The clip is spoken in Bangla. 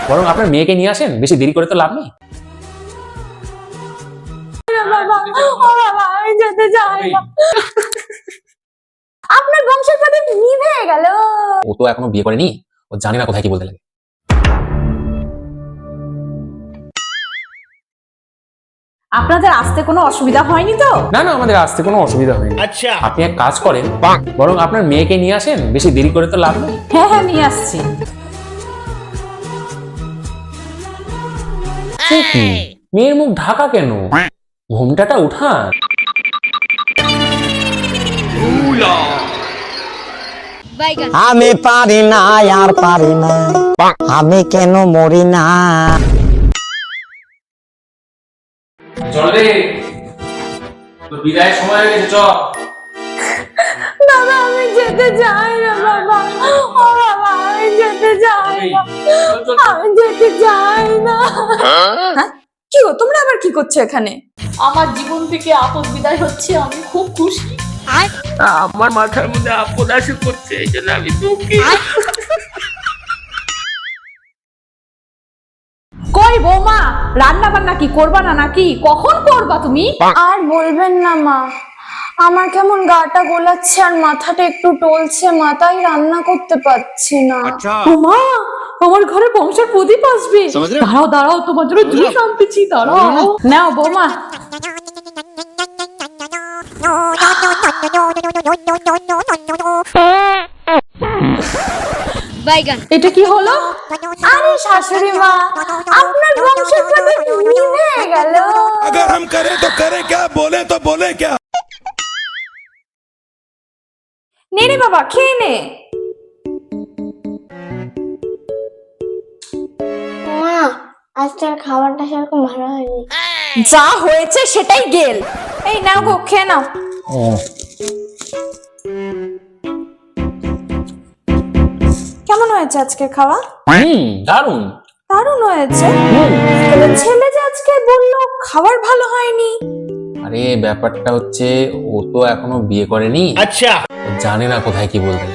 বরং আপনার মেয়েকে নিয়ে আসেন, বেশি দেরি করে তো লাভ নেই। আমি যেতে চাই না। আপনার বংশের প্রদীপ নিভে গেল। ও তো এখনো বিয়ে করেনি, ও জানে না কোথায় কি বলতে লাগে। আপনাদের আসতে কোনো অসুবিধা হয়নি তো? না না, আমাদের আসতে কোনো অসুবিধা হয়নি। আচ্ছা, আপনি এক কাজ করেন, বরং আপনার মেয়েকে নিয়ে আসেন, বেশি দেরি করে তো লাভ নেই। হ্যাঁ হ্যাঁ, নিয়ে আসছি। সে কি, মেয়ের মুখ ঢাকা কেন? ঘোমটাটা উঠান। আমি পারি না আর পারি না, আমি কেন মরি না। চল রে, তোর বিদায়ের সময় হয়ে গেছে, চ। দাদা আমি যেতে চাই না বাবা। ও বাবা, আমি যেতে চাই না। আমি যেতে চাই না। হ্যাঁ? কি গো, তোমরা আবার কি করছো এখানে? আমার জীবন থেকে আপদ বিদায় হচ্ছে, আমি খুব খুশি। আমার মাথার মধ্যে আপদ আসে করছে, এই জন্য আমি দুঃখী। কই বৌমা, রান্না বান্না কি করবা না নাকি? কখন করবা তুমি? আর বলবেন না মা, আমার কেমন গাটা গোলাচ্ছে আর মাথাটা একটু টলছে, মা, তাই রান্না করতে পারছি না। বৌমা, আমার ঘরে বংশের প্রদীপ আসবে। দাঁড়াও দাঁড়াও, তোমার জন্য জুস আনতেছি, দাঁড়াও। নাও বৌমা। এটা কি হলো? আরে শাশুড়ি মা, আপনার বংশের প্রদীপ নিভে গেল। अगर हम करें तो करें क्या, बोले तो बोले क्या। নে রে বাবা, খেয়ে নে। মা, আজকের খাবারটা সেরকম ভালো হয়নি। যা হয়েছে সেটাই গেল। এই নাও গো, খেয়ে নাও। কেমন হয়েছে আজকে খাওয়া? দারুণ। দারুণ হয়েছে। তবে ছেলে যে আজকে বললো খাবার ভালো হয়নি। আরে ব্যাপারটা হচ্ছে, ও তো এখনো বিয়ে করেনি। अच्छा, ও জানে না কোথায় কি বলতে লাগে।